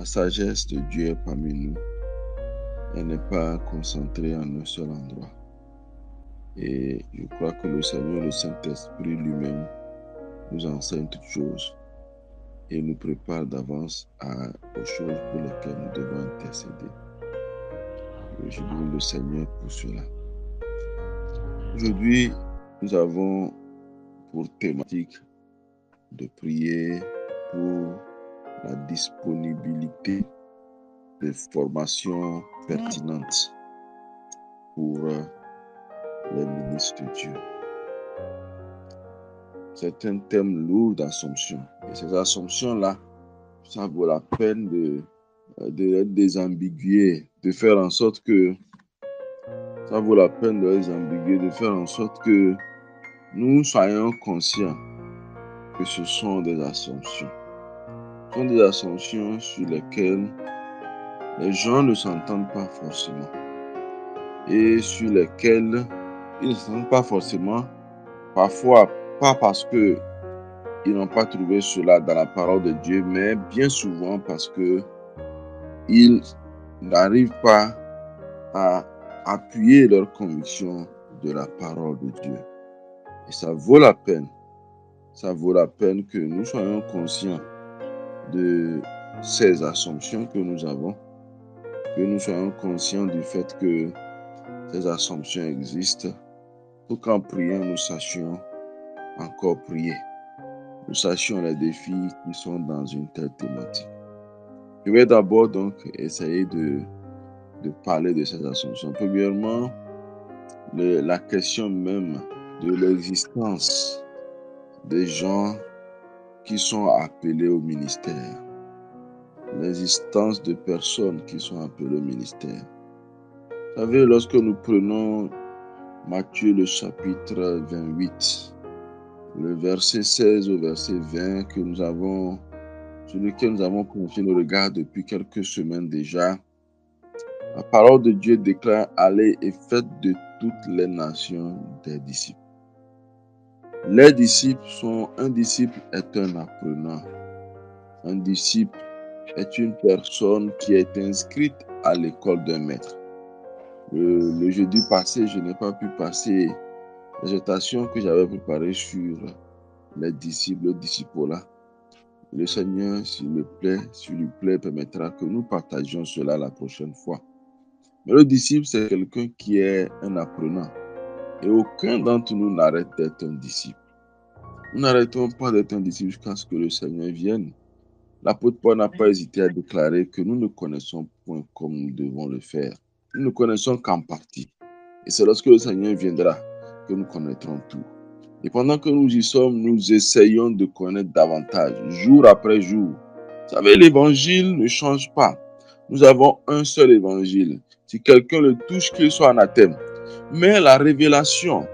La sagesse de Dieu est parmi nous. Elle n'est pas concentrée en un seul endroit. Et je crois que le Seigneur, le Saint-Esprit lui-même, nous enseigne toutes choses et nous prépare d'avance aux choses pour lesquelles nous devons intercéder. Je loue le Seigneur pour cela. Aujourd'hui, nous avons pour thématique de prier pour la disponibilité de formations pertinentes pour les ministres de Dieu. C'est un thème lourd d'assomptions. Et ces assomptions-là, ça vaut la peine de les désambiguer, de faire en sorte que nous soyons conscients que ce sont des assomptions. Ce sont des assomptions sur lesquelles les gens ne s'entendent pas forcément. Et sur lesquelles ils ne s'entendent pas forcément, parfois pas parce qu'ils n'ont pas trouvé cela dans la parole de Dieu, mais bien souvent parce qu'ils n'arrivent pas à appuyer leur conviction de la parole de Dieu. Et ça vaut la peine que nous soyons conscients de ces assumptions que nous avons, que nous soyons conscients du fait que ces assumptions existent, pour qu'en priant, nous sachions encore prier. Nous sachions les défis qui sont dans une telle thématique. Je vais d'abord donc essayer de parler de ces assumptions. Premièrement, la question même de l'existence des gens qui sont appelés au ministère. L'existence de personnes qui sont appelées au ministère. Vous savez, lorsque nous prenons Matthieu le chapitre 28, le verset 16 au verset 20 sur lequel nous avons confié le regard depuis quelques semaines déjà, la parole de Dieu déclare « Allez et faites de toutes les nations des disciples ». Un disciple est un apprenant. Un disciple est une personne qui est inscrite à l'école d'un maître. Le jeudi passé, je n'ai pas pu passer l'exhortation que j'avais préparée sur les disciples, le discipolat. Le Seigneur, s'il lui plaît, permettra que nous partagions cela la prochaine fois. Mais le disciple, c'est quelqu'un qui est un apprenant. Et aucun d'entre nous n'arrête d'être un disciple. Nous n'arrêtons pas d'être un disciple jusqu'à ce que le Seigneur vienne. L'apôtre Paul n'a pas hésité à déclarer que nous ne connaissons point comme nous devons le faire. Nous ne connaissons qu'en partie. Et c'est lorsque le Seigneur viendra que nous connaîtrons tout. Et pendant que nous y sommes, nous essayons de connaître davantage, jour après jour. Vous savez, l'évangile ne change pas. Nous avons un seul évangile. Si quelqu'un le touche, qu'il soit anathème. Mais la révélation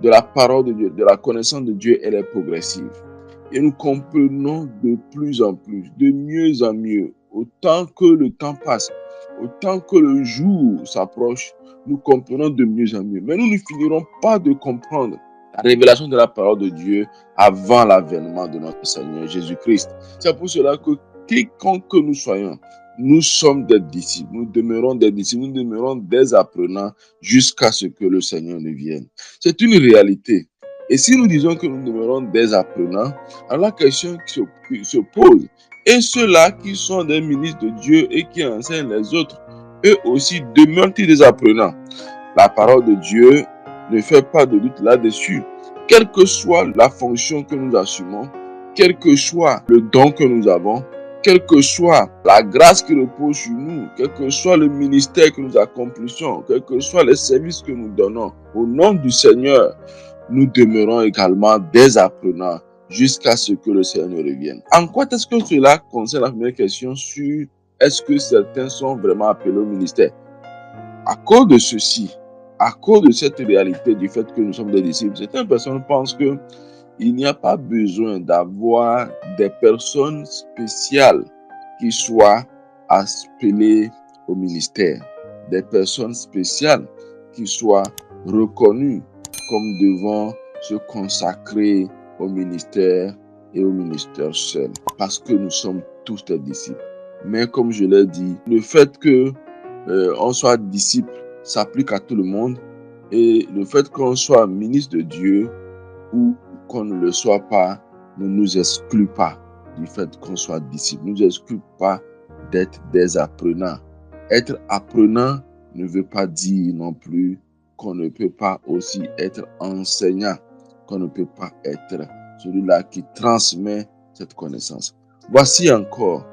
de la parole de Dieu, de la connaissance de Dieu, elle est progressive. Et nous comprenons de plus en plus, de mieux en mieux. Autant que le temps passe, autant que le jour s'approche, nous comprenons de mieux en mieux. Mais nous ne finirons pas de comprendre la révélation de la parole de Dieu avant l'avènement de notre Seigneur Jésus-Christ. C'est pour cela que quiconque que nous soyons, nous sommes des disciples, nous demeurons des disciples, nous demeurons des apprenants jusqu'à ce que le Seigneur ne vienne. C'est une réalité. Et si nous disons que nous demeurons des apprenants, alors la question qui se pose, et ceux-là qui sont des ministres de Dieu et qui enseignent les autres, eux aussi demeurent-ils des apprenants? La parole de Dieu ne fait pas de doute là-dessus. Quelle que soit la fonction que nous assumons, quel que soit le don que nous avons, quelle que soit la grâce qui repose sur nous, quel que soit le ministère que nous accomplissons, quels que soient les services que nous donnons, au nom du Seigneur, nous demeurons également des apprenants jusqu'à ce que le Seigneur revienne. En quoi est-ce que cela concerne la première question sur est-ce que certains sont vraiment appelés au ministère? À cause de ceci, à cause de cette réalité du fait que nous sommes des disciples, certaines personnes pensent qu'il n'y a pas besoin d'avoir des personnes spéciales qui soient appelées au ministère, des personnes spéciales qui soient reconnues comme devant se consacrer au ministère et au ministère seul, parce que nous sommes tous des disciples. Mais comme je l'ai dit, le fait que on soit disciple s'applique à tout le monde. Et le fait qu'on soit ministre de Dieu ou qu'on ne le soit pas ne nous exclut pas du fait qu'on soit disciple, ne nous exclut pas d'être des apprenants. Être apprenant ne veut pas dire non plus qu'on ne peut pas aussi être enseignant, qu'on ne peut pas être celui-là qui transmet cette connaissance. Voici encore,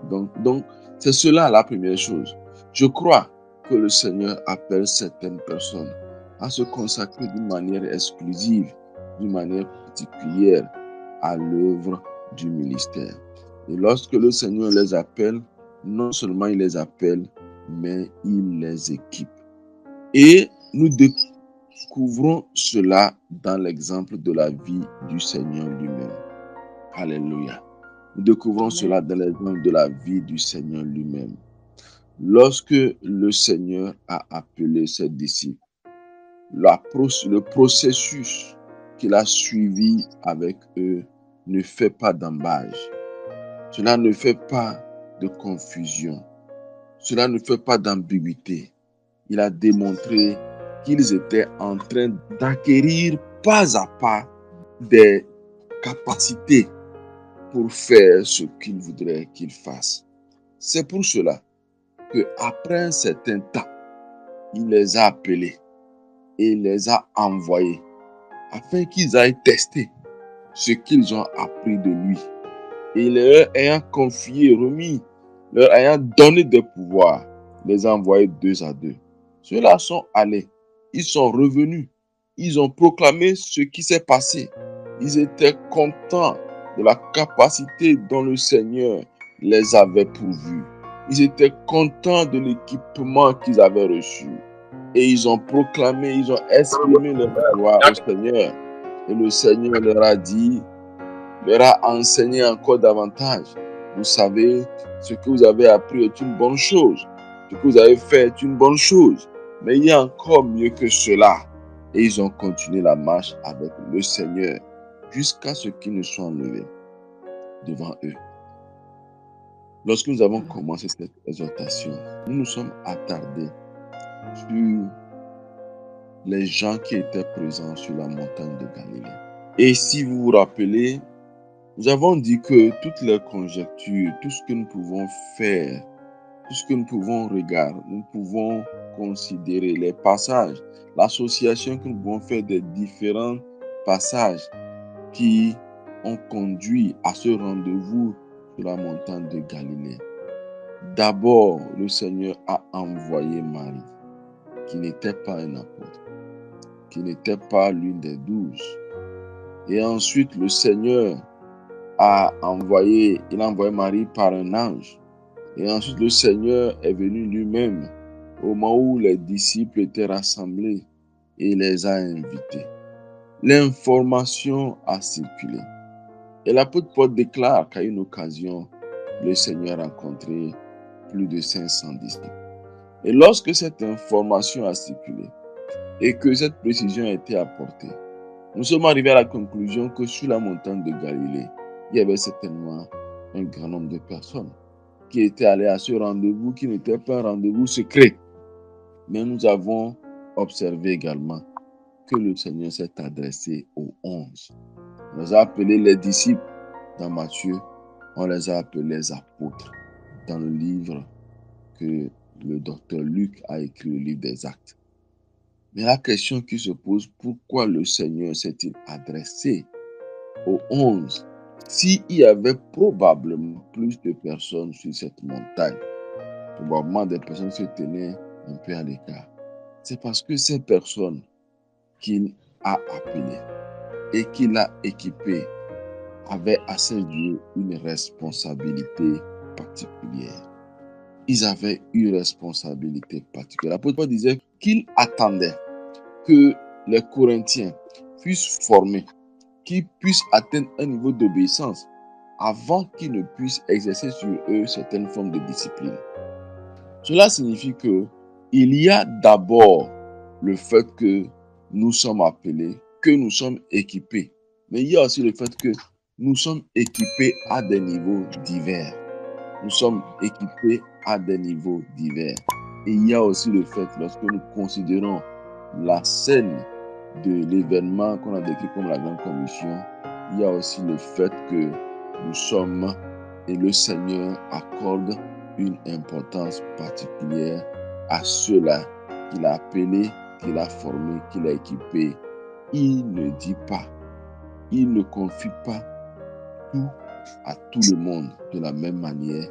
donc c'est cela la première chose. Je crois que le Seigneur appelle certaines personnes à se consacrer d'une manière exclusive, d'une manière particulière à l'œuvre du ministère. Et lorsque le Seigneur les appelle, non seulement il les appelle, mais il les équipe. Et nous découvrons cela dans l'exemple de la vie du Seigneur lui-même. Alléluia. Nous découvrons cela dans l'exemple de la vie du Seigneur lui-même. Lorsque le Seigneur a appelé ses disciples, le processus qu'il a suivi avec eux ne fait pas d'embâche. Cela ne fait pas de confusion. Cela ne fait pas d'ambiguïté. Il a démontré qu'ils étaient en train d'acquérir pas à pas des capacités pour faire ce qu'il voudrait qu'ils fassent. C'est pour cela qu'après un certain temps, il les a appelés et il les a envoyés afin qu'ils aillent tester ce qu'ils ont appris de lui. Et leur ayant confié, remis, leur ayant donné des pouvoirs, les a envoyés 2 à 2. Ceux-là sont allés, ils sont revenus, ils ont proclamé ce qui s'est passé. Ils étaient contents de la capacité dont le Seigneur les avait pourvus. Ils étaient contents de l'équipement qu'ils avaient reçu. Et ils ont proclamé, ils ont exprimé leur gloire au Seigneur. Et le Seigneur leur a dit, leur a enseigné encore davantage. Vous savez, ce que vous avez appris est une bonne chose. Ce que vous avez fait est une bonne chose. Mais il y a encore mieux que cela. Et ils ont continué la marche avec le Seigneur jusqu'à ce qu'ils ne soient enlevés devant eux. Lorsque nous avons commencé cette exhortation, nous nous sommes attardés sur les gens qui étaient présents sur la montagne de Galilée. Et si vous vous rappelez, nous avons dit que toutes les conjectures, tout ce que nous pouvons faire, tout ce que nous pouvons regarder, nous pouvons considérer les passages, l'association que nous pouvons faire des différents passages qui ont conduit à ce rendez-vous sur la montagne de Galilée. D'abord, le Seigneur a envoyé Marie, qui n'était pas un apôtre, qui n'était pas l'une des 12. Et ensuite, le Seigneur il a envoyé Marie par un ange. Et ensuite, le Seigneur est venu lui-même au moment où les disciples étaient rassemblés et les a invités. L'information a circulé. Et l'apôtre Paul déclare qu'à une occasion, le Seigneur a rencontré plus de 500 disciples. Et lorsque cette information a circulé et que cette précision a été apportée, nous sommes arrivés à la conclusion que sur la montagne de Galilée, il y avait certainement un grand nombre de personnes qui étaient allées à ce rendez-vous qui n'était pas un rendez-vous secret. Mais nous avons observé également que le Seigneur s'est adressé aux 11. On les a appelés les disciples dans Matthieu, on les a appelés les apôtres dans le livre que le docteur Luc a écrit, le livre des Actes. Mais la question qui se pose, pourquoi le Seigneur s'est-il adressé aux 11 s'il y avait probablement plus de personnes sur cette montagne? Probablement des personnes se tenaient un peu à l'écart. C'est parce que ces personnes qu'il a appelées et qu'il a équipées avaient à ses yeux une responsabilité particulière. Ils avaient une responsabilité particulière. L'apôtre Paul disait qu'il attendait que les Corinthiens puissent former, qu'ils puissent atteindre un niveau d'obéissance avant qu'ils ne puissent exercer sur eux certaines formes de discipline. Cela signifie que il y a d'abord le fait que nous sommes appelés, que nous sommes équipés, mais il y a aussi le fait que nous sommes équipés à des niveaux divers. Nous sommes équipés à des niveaux divers. Et il y a aussi le fait, lorsque nous considérons la scène de l'événement qu'on a décrit comme la Grande Commission, il y a aussi le fait que nous sommes et le Seigneur accorde une importance particulière à ceux-là qu'il a appelés, qu'il a formés, qu'il a équipés. Il ne dit pas, il ne confie pas tout à tout le monde de la même manière,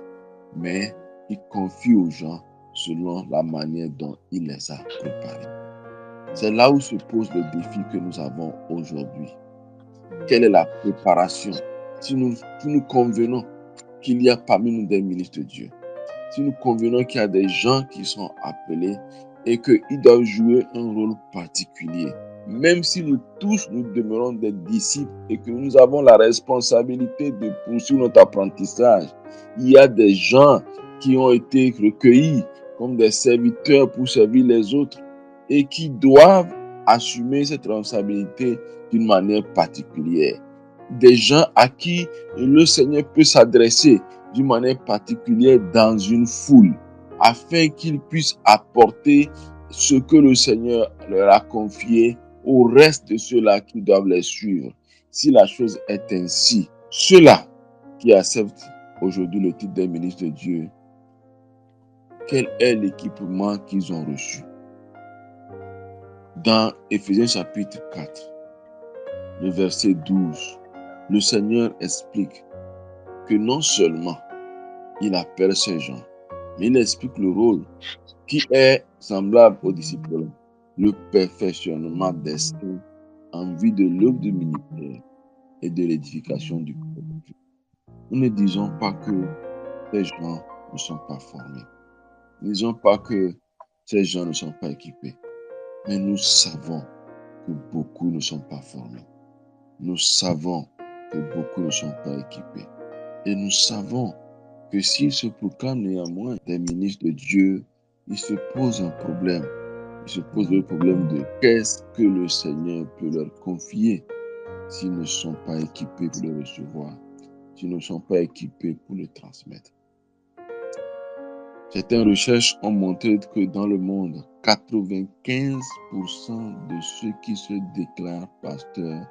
mais il confie aux gens selon la manière dont il les a préparés. C'est là où se pose le défi que nous avons aujourd'hui. Quelle est la préparation? Si nous convenons qu'il y a parmi nous des ministres de Dieu, si nous convenons qu'il y a des gens qui sont appelés et qu'ils doivent jouer un rôle particulier, même si nous tous nous demeurons des disciples et que nous avons la responsabilité de poursuivre notre apprentissage, il y a des gens qui ont été recueillis comme des serviteurs pour servir les autres et qui doivent assumer cette responsabilité d'une manière particulière. Des gens à qui le Seigneur peut s'adresser d'une manière particulière dans une foule, afin qu'ils puissent apporter ce que le Seigneur leur a confié au reste de ceux-là qui doivent les suivre. Si la chose est ainsi, ceux-là qui acceptent aujourd'hui le titre des ministres de Dieu, quel est l'équipement qu'ils ont reçu? Dans Éphésiens chapitre 4, le verset 12, le Seigneur explique que non seulement il appelle ces gens, mais il explique le rôle qui est semblable au disciple, le perfectionnement des saints en vue de l'œuvre du ministère et de l'édification du corps. Nous ne disons pas que ces gens ne sont pas formés. Nous ne disons pas que ces gens ne sont pas équipés. Mais nous savons que beaucoup ne sont pas formés. Nous savons que beaucoup ne sont pas équipés. Et nous savons que s'ils se proclament néanmoins des ministres de Dieu, il se pose un problème. Il se pose le problème de qu'est-ce que le Seigneur peut leur confier s'ils ne sont pas équipés pour le recevoir, s'ils ne sont pas équipés pour le transmettre. Certaines recherches ont montré que dans le monde, 95% de ceux qui se déclarent pasteurs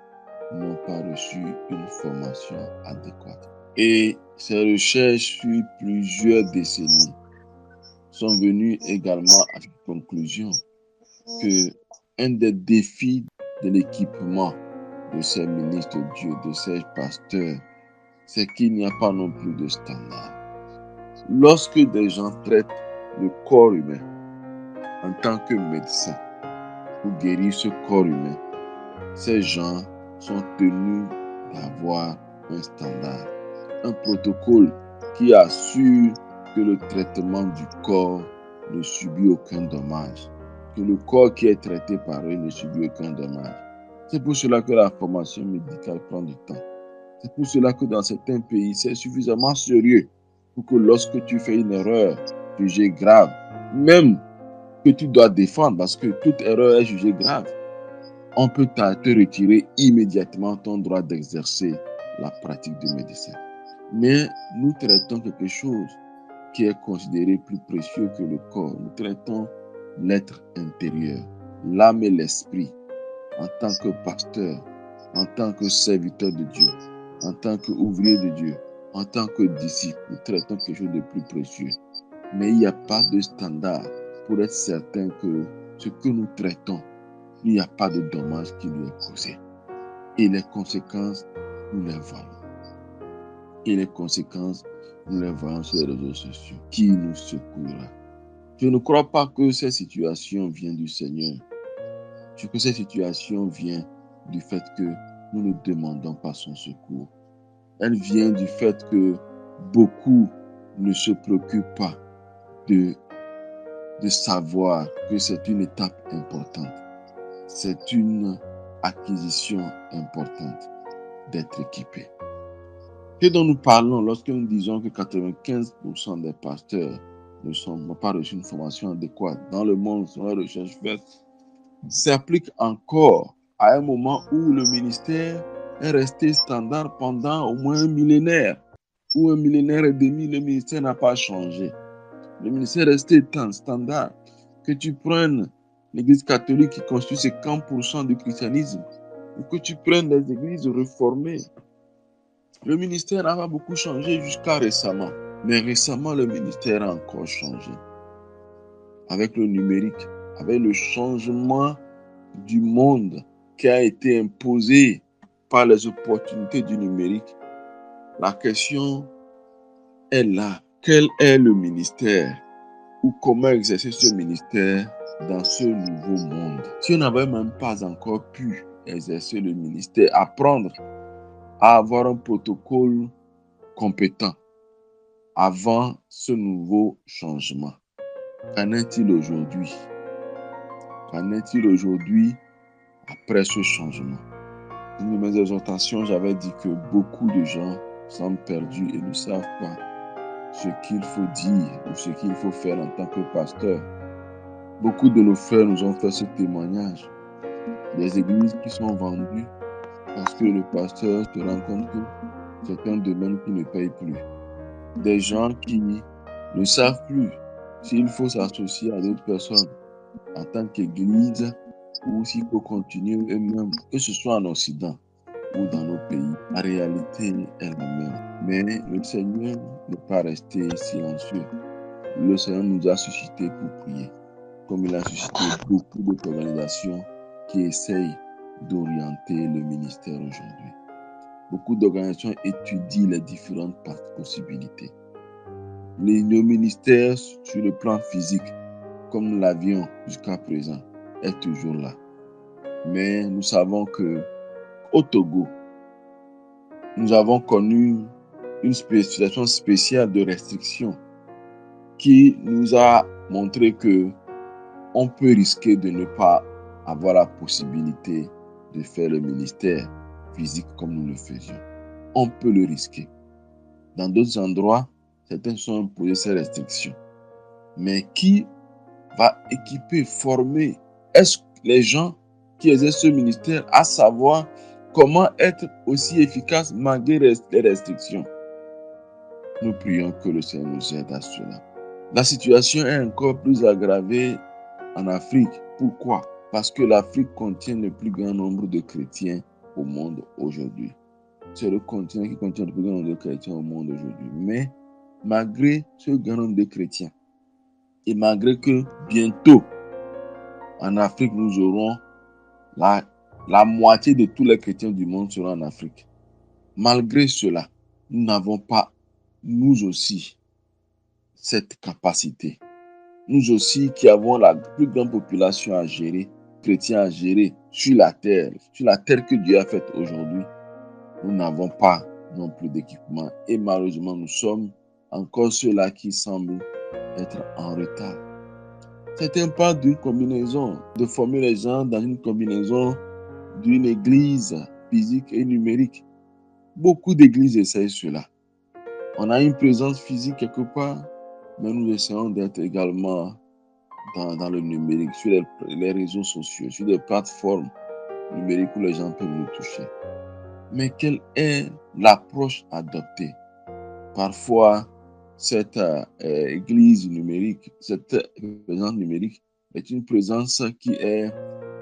n'ont pas reçu une formation adéquate. Et ces recherches sur plusieurs décennies sont venues également à cette conclusion que un des défis de l'équipement de ces ministres de Dieu, de ces pasteurs, c'est qu'il n'y a pas non plus de standard. Lorsque des gens traitent le corps humain en tant que médecin pour guérir ce corps humain, ces gens sont tenus d'avoir un standard, un protocole qui assure que le traitement du corps ne subit aucun dommage, que le corps qui est traité par eux ne subit aucun dommage. C'est pour cela que la formation médicale prend du temps. C'est pour cela que dans certains pays, c'est suffisamment sérieux pour que lorsque tu fais une erreur jugée grave, même que tu dois défendre, parce que toute erreur est jugée grave, on peut te retirer immédiatement ton droit d'exercer la pratique du médecin. Mais nous traitons quelque chose qui est considéré plus précieux que le corps. Nous traitons l'être intérieur, l'âme et l'esprit. En tant que pasteur, en tant que serviteur de Dieu, en tant qu'ouvrier de Dieu, en tant que disciple, nous traitons quelque chose de plus précieux. Mais il n'y a pas de standard pour être certain que ce que nous traitons, il n'y a pas de dommage qui lui est causé. Et les conséquences, nous les voyons. Et les conséquences, nous les voyons sur les réseaux sociaux. Qui nous secourra? Je ne crois pas que ces situations viennent du Seigneur. Je crois que cette situation vient du fait que nous ne demandons pas son secours. Elle vient du fait que beaucoup ne se préoccupent pas de savoir que c'est une étape importante. C'est une acquisition importante d'être équipé. Que dont nous parlons lorsque nous disons que 95% des pasteurs n'ont pas reçu une formation adéquate dans le monde, selon les recherches faites, s'applique encore à un moment où le ministère est resté standard pendant au moins un millénaire, ou un millénaire et demi, le ministère n'a pas changé. Le ministère est resté standard. Que tu prennes l'église catholique qui constitue 50% du christianisme, ou que tu prennes les églises réformées, le ministère n'a pas beaucoup changé jusqu'à récemment. Mais récemment, le ministère a encore changé. Avec le numérique, avec le changement du monde qui a été imposé par les opportunités du numérique, la question est là. Quel est le ministère ou comment exercer ce ministère dans ce nouveau monde? Si on n'avait même pas encore pu exercer le ministère, apprendre à avoir un protocole compétent avant ce nouveau changement, qu'en est-il aujourd'hui? Qu'en est-il aujourd'hui après ce changement? Une de mes exhortations, j'avais dit que beaucoup de gens sont perdus et ne savent pas ce qu'il faut dire ou ce qu'il faut faire en tant que pasteur. Beaucoup de nos frères nous ont fait ce témoignage. Des églises qui sont vendues parce que le pasteur se rend compte que c'est un domaine qui ne paye plus. Des gens qui ne savent plus s'il faut s'associer à d'autres personnes en tant qu'église ou s'il faut continuer eux-mêmes, que ce soit en Occident ou dans nos pays. La réalité est la même. Mais le Seigneur n'est pas resté silencieux. Le Seigneur nous a suscité pour prier, comme il a suscité beaucoup d'autres organisations qui essayent d'orienter le ministère aujourd'hui. Beaucoup d'organisations étudient les différentes possibilités. Le ministère sur le plan physique, comme nous l'avions jusqu'à présent, est toujours là. Mais nous savons que au Togo, nous avons connu une situation spéciale de restriction qui nous a montré que on peut risquer de ne pas avoir la possibilité de faire le ministère physique comme nous le faisions. On peut le risquer. Dans d'autres endroits, certains sont imposés ces restrictions. Mais qui va équiper, former les gens qui exercent ce ministère à savoir comment être aussi efficace malgré les restrictions? Nous prions que le Seigneur nous aide à cela. La situation est encore plus aggravée en Afrique. Pourquoi? Parce que l'Afrique contient le plus grand nombre de chrétiens au monde aujourd'hui. C'est le continent qui contient le plus grand nombre de chrétiens au monde aujourd'hui. Mais malgré ce grand nombre de chrétiens, et malgré que bientôt, en Afrique, nous aurons la moitié de tous les chrétiens du monde seront en Afrique. Malgré cela, nous n'avons pas, nous aussi, cette capacité. Nous aussi qui avons la plus grande population à gérer, chrétiens à gérer sur la terre que Dieu a faite aujourd'hui, nous n'avons pas non plus d'équipement. Et malheureusement, nous sommes encore ceux-là qui semblent être en retard. Certains parlent d'une combinaison, de former les gens dans une combinaison d'une église physique et numérique. Beaucoup d'églises essayent cela. On a une présence physique quelque part, mais nous essayons d'être également dans le numérique, sur les réseaux sociaux, sur des plateformes numériques où les gens peuvent nous toucher. Mais quelle est l'approche adoptée? Parfois, cette église numérique, cette présence numérique est une présence qui est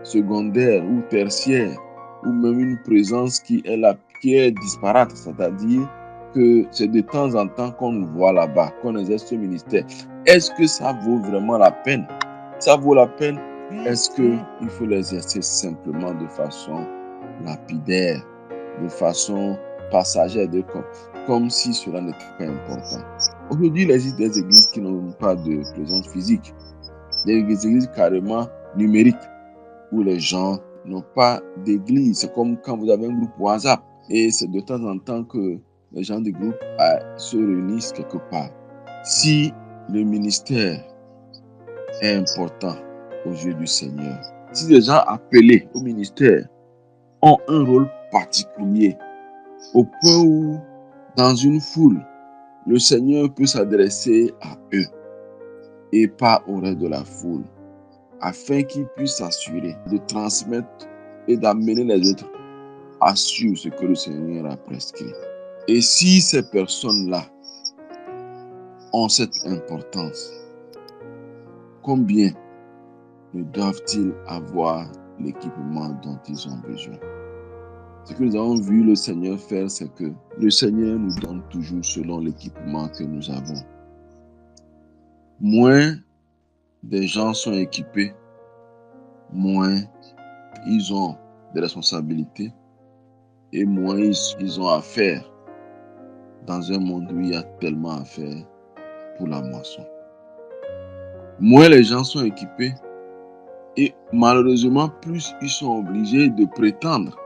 secondaire ou tertiaire, ou même une présence qui est disparate, c'est-à-dire que c'est de temps en temps qu'on nous voit là-bas, qu'on exerce ce ministère. Est-ce que ça vaut vraiment la peine? Ça vaut la peine? Est-ce qu'il faut l'exercer simplement de façon lapidaire, de façon passagère, comme si cela n'était pas important? Aujourd'hui, il existe des églises qui n'ont pas de présence physique, des églises carrément numériques, où les gens n'ont pas d'église. C'est comme quand vous avez un groupe WhatsApp, et c'est de temps en temps que les gens du groupe se réunissent quelque part. Si le ministère est important aux yeux du Seigneur, si les gens appelés au ministère ont un rôle particulier, au point où, dans une foule, le Seigneur peut s'adresser à eux et pas au reste de la foule, afin qu'ils puissent s'assurer de transmettre et d'amener les autres à suivre ce que le Seigneur a prescrit. Et si ces personnes-là ont cette importance, combien ne doivent-ils avoir l'équipement dont ils ont besoin? Ce que nous avons vu le Seigneur faire, c'est que le Seigneur nous donne toujours selon l'équipement que nous avons. Moins des gens sont équipés, moins ils ont des responsabilités et moins ils ont à faire dans un monde où il y a tellement à faire pour la moisson. Moins les gens sont équipés et malheureusement, plus ils sont obligés de prétendre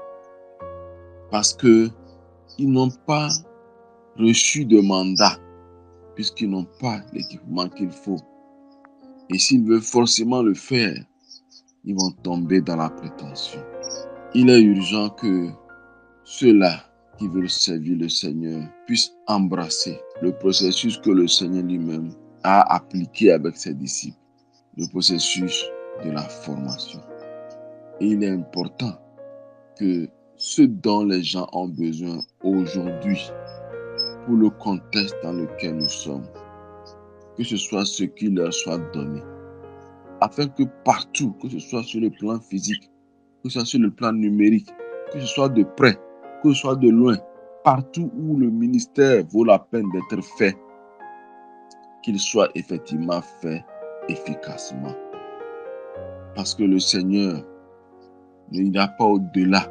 parce qu'ils n'ont pas reçu de mandat puisqu'ils n'ont pas l'équipement qu'il faut. Et s'ils veulent forcément le faire, ils vont tomber dans la prétention. Il est urgent que ceux-là qui veulent servir le Seigneur puissent embrasser le processus que le Seigneur lui-même a appliqué avec ses disciples, le processus de la formation. Et il est important que ce dont les gens ont besoin aujourd'hui pour le contexte dans lequel nous sommes, que ce soit ce qui leur soit donné, afin que partout, que ce soit sur le plan physique, que ce soit sur le plan numérique, que ce soit de près, que ce soit de loin, partout où le ministère vaut la peine d'être fait, qu'il soit effectivement fait efficacement. Parce que le Seigneur n'a pas au-delà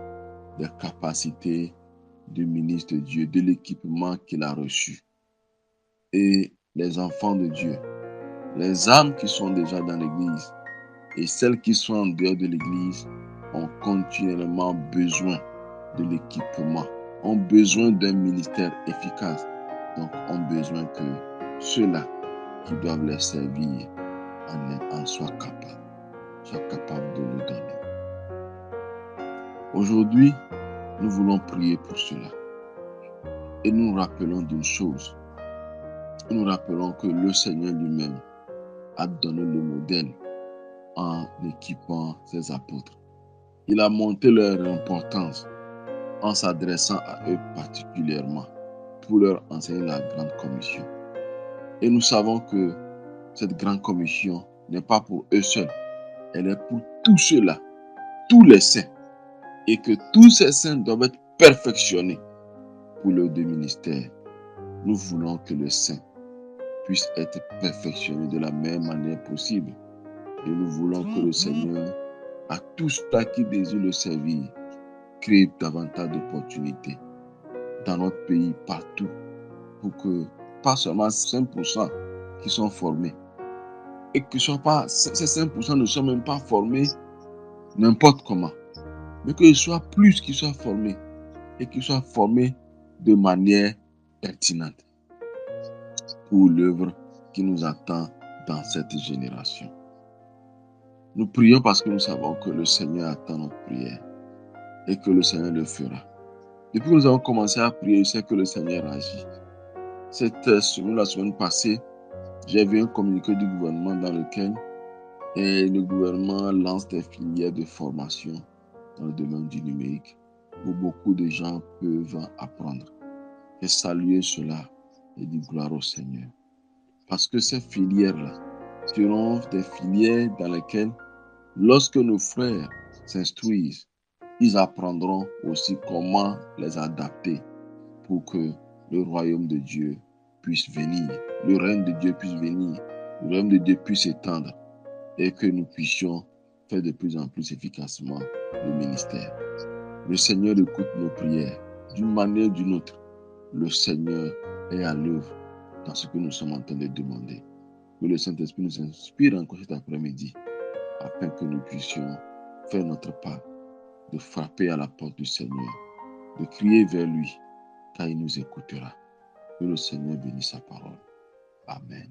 des capacités du ministre de Dieu, de l'équipement qu'il a reçu. Et les enfants de Dieu, les âmes qui sont déjà dans l'Église et celles qui sont en dehors de l'Église ont continuellement besoin de l'équipement, ont besoin d'un ministère efficace, donc ont besoin que ceux-là qui doivent les servir en soient capables de le donner. Aujourd'hui, nous voulons prier pour cela. Et nous nous rappelons d'une chose. Nous nous rappelons que le Seigneur lui-même a donné le modèle en équipant ses apôtres. Il a montré leur importance en s'adressant à eux particulièrement pour leur enseigner la grande commission. Et nous savons que cette grande commission n'est pas pour eux seuls, elle est pour tous ceux-là, tous les saints, et que tous ces saints doivent être perfectionnés pour le deux ministères. Nous voulons que le saint puisse être perfectionné de la meilleure manière possible. Et nous voulons que le Seigneur, à tous ceux qui désirent le servir, crée davantage d'opportunités dans notre pays, partout, pour que pas seulement 5% qui sont formés, et que ces 5% ne soient même pas formés n'importe comment, mais qu'il soit plus qui soient formés, et qu'ils soient formés de manière pertinente pour l'œuvre qui nous attend dans cette génération. Nous prions parce que nous savons que le Seigneur attend notre prière et que le Seigneur le fera. Depuis que nous avons commencé à prier, je sais que le Seigneur agit. La semaine passée, j'ai vu un communiqué du gouvernement dans lequel le gouvernement lance des filières de formation dans le domaine du numérique où beaucoup de gens peuvent apprendre. J'ai salué cela et dit gloire au Seigneur. Parce que ces filières-là seront des filières dans lesquelles, lorsque nos frères s'instruisent, ils apprendront aussi comment les adapter pour que le royaume de Dieu puisse venir, le règne de Dieu puisse venir, le royaume de Dieu puisse s'étendre et que nous puissions faire de plus en plus efficacement le ministère. Le Seigneur écoute nos prières d'une manière ou d'une autre. Le Seigneur est à l'œuvre dans ce que nous sommes en train de demander. Que le Saint-Esprit nous inspire encore cet après-midi afin que nous puissions faire notre part, de frapper à la porte du Seigneur, de crier vers lui, car il nous écoutera. Que le Seigneur bénisse sa parole. Amen.